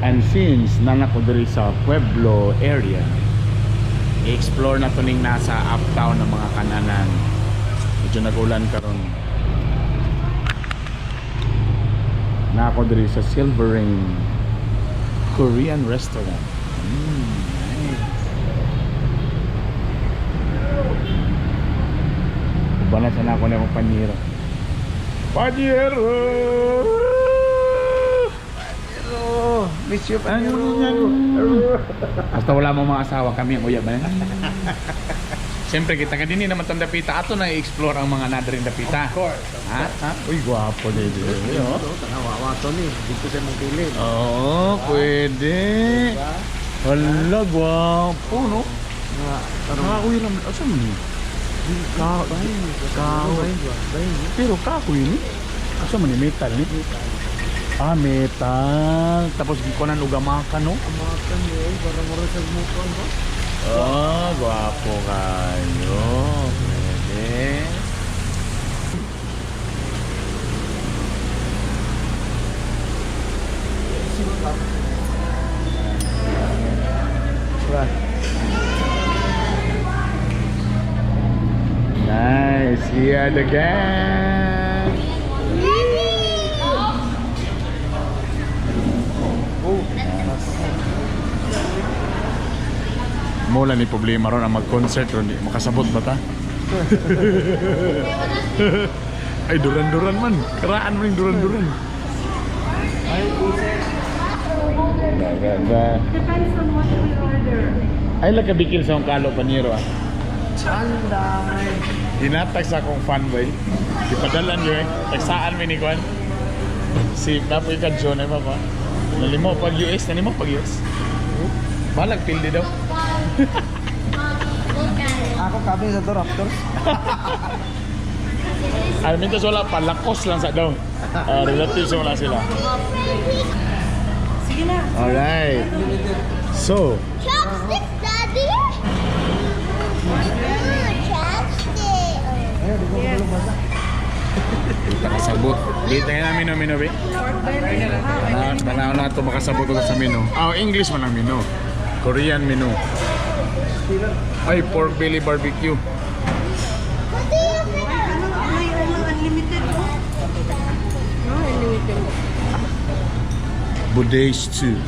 And since nanako diri sa Pueblo area, i-explore na to ning nasa uptown ng mga kananan. Medyo nagulan karon. Nako diri sa Silver Rain Korean restaurant. Nice. Banat na ako na akong paniro. Paniro! Miss you, Ano yan? Hasta wala mo mga asawa, kami ang uyab. Siyempre kita ka din naman itong dapita. Ato na i-explore ang mga nadaring dapita. Of course. Ha? Uy, guwapo din. Tanawa to ni. Dito sa mong kilid. Oo, pwede. Hala, guwapo, no? Kahoy lang. Asa mo niyo? Kahoy. Pero kahoy ni? Asa mo niyo? Metal ni? Ah, metal. Tapos gikonan og amakan, no? Amakan niyo, para marasag mo ko, no? Ah, guwapo kayo. Pwede. Nice. Here the gang. Mula ni problema ron ang mag-concert ron, makasabot ba ta? Ay, duran-duran man. Karaan mo yung duran-duran. Depends on what we order. Ay, lagkabikil sa akong kalo paniro ah. Anday. Hinatag sa akong fanboy. Ipadalan nyo eh. Tagsaan mo ni Kwan. Si Napoy Kadjo na ba ba? Nalimo pag US, nalimo pag US. Balag pildi daw. Ako kami sa to Raptors. Ay, mintas wala pa. Lakos lang sa daw. Relatives wala sila. Sige na. Alright. So, Chopsticks, Daddy? Chopsticks. Ayun, di ko malong basa. makasabot. Dito na namin menu, be. Tanaw na ito makasabot ko sa menu. Oh, English man ang menu. Korean menu. Ay, pork belly barbecue. May unlimited mo? No, unlimited. Buday stew.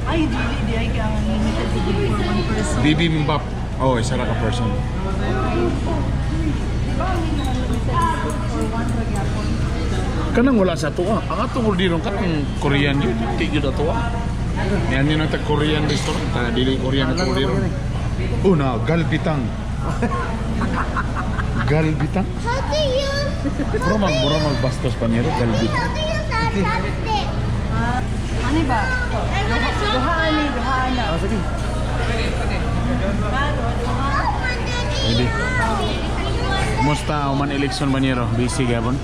Ay, di ay kang unlimited for one person. Bibimbap. Oh, isa lang ka person. Kanang wala sa tuwa. Ang atong ordiron kanang Korean yun. Tigil na tuwa. Yan yun ang Korean restaurant. Dili Korean na ordiron. Una, galbitang. Galbitang? How to use? Mura magbastos pa niya. Galbitang. How to use our chopstick? Ano ba? Duhaan na. Ah, sige. Hindi. Kumusta ang man election ba niya? Busy gabon?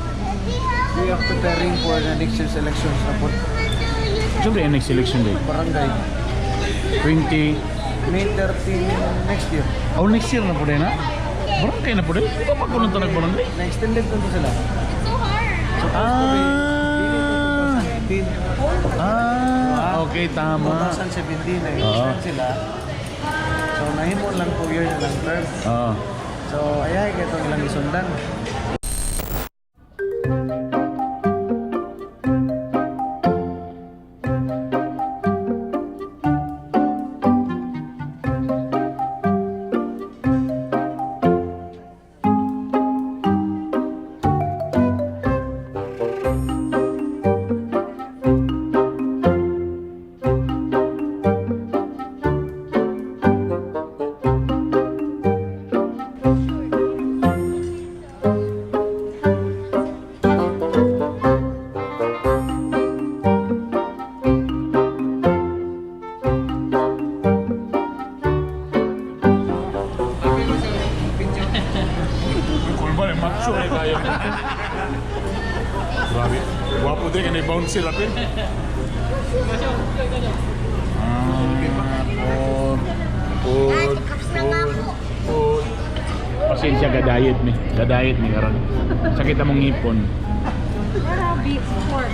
We are preparing for the next year's elections na po. Siyempre yung next election day. Barangay. 20... May 13 next year. Oh, next year na po din ha? Barangay na po din? Ito pa po nang tanag barangay? Na-extended ko sila. Okay, tama. 2017 na-extend sila. So, nahimo lang 2 years na lang term. Oo. So, ayay, ito ilang isundan. Grabe. Guwapo din, kanay bounce sila pin. Food. Pasensya gadayet ni. Gadayet ni karon. Sakit among ngipon. Beef pork.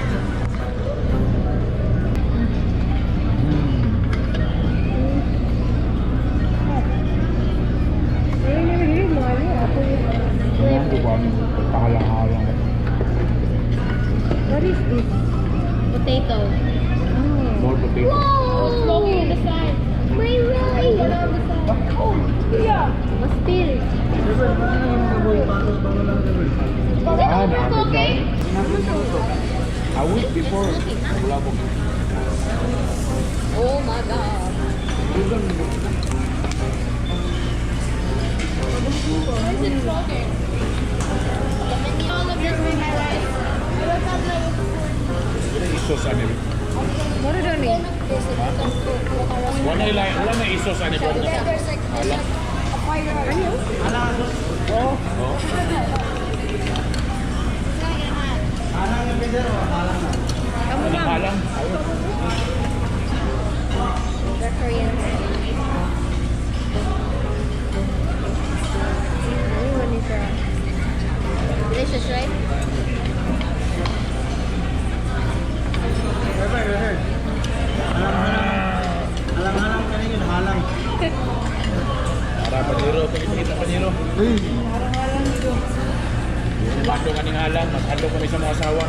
Mastil. Ah, naabot na. A week before. Wala po. Oh my God. Why is it floating? All of this with my rice. Isos ano ba? What do you mean? Wala na isos ano ba? Oh. Alang. They're Korean. Anyone is delicious, right? Halang-halang ka rin yun, halang. Para paniro, pinipita paniro. Mando kaning halang, mas halo kami sa mga asawa.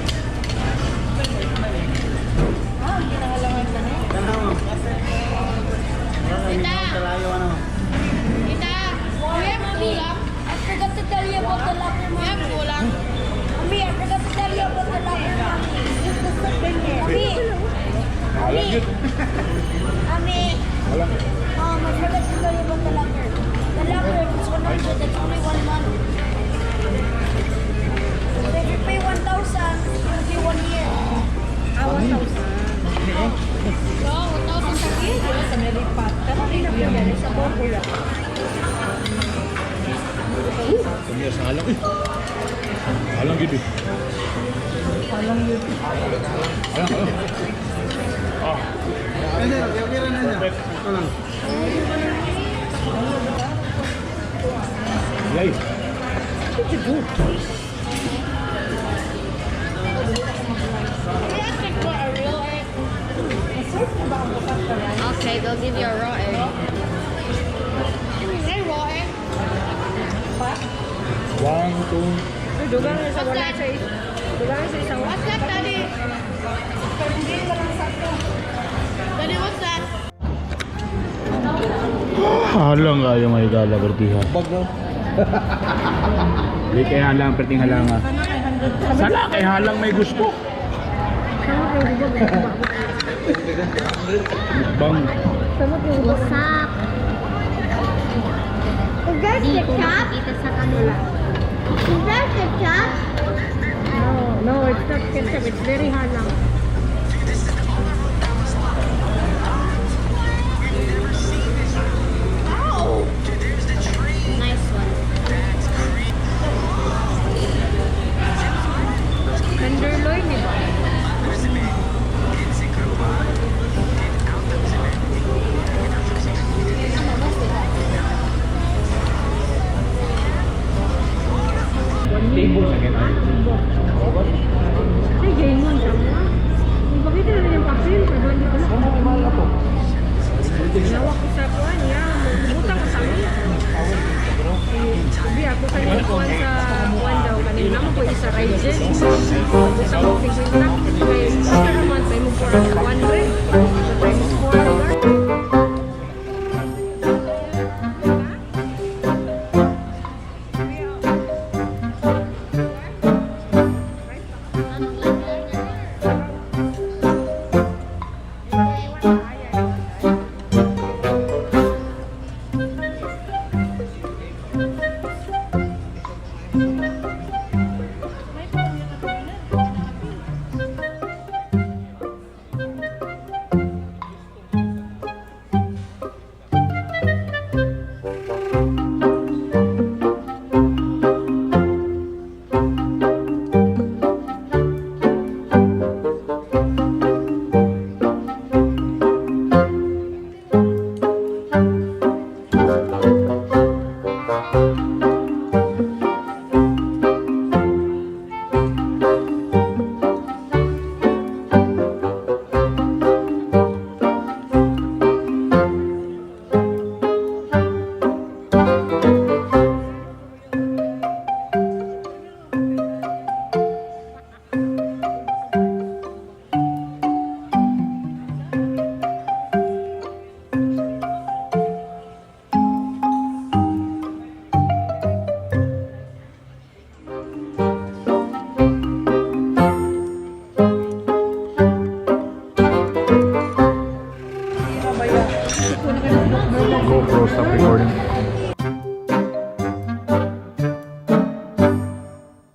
Tita! Kalayo ano. Tita! We have kulang. I forgot to tell you about the locker, Mommy. We have kulang. Mommy, I forgot to tell you about the locker, Mommy. Just the second here. Mommy! Halang yun. Mommy! Halang. I forgot to tell you about the locker. The locker is 100. It's only 1 month. So if you pay 1,000, it'll be 1 year. 1,000. No, 1,000 sa kilo. Sa nalipat. Kasi pinapagyan sa Bogor. Kami sa halang eh. Halang gitu. Halang. Ah, Kasi, okay rin na niya. perfect. Ito lang. Lay. Okay, they'll give you a raw egg. Is it raw egg? 1, 2. Dugang sa wala sa dugang sa isang. What's that, Daddy? Daddy, what's that? Halang kayo may gala bertiha. Di kay halang perting halang ah. Sala kay halang may gusto. Mukbang. What's up? Is that ketchup? Kita sa kanila. Is that ketchup? No, it's not ketchup. It's very halang. Nice one. Tenderloin, di ba? Table sa ganun. Ay, ganyan mo.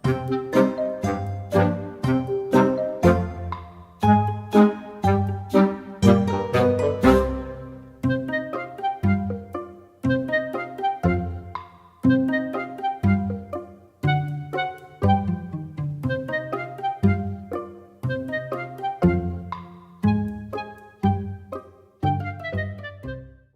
Bye.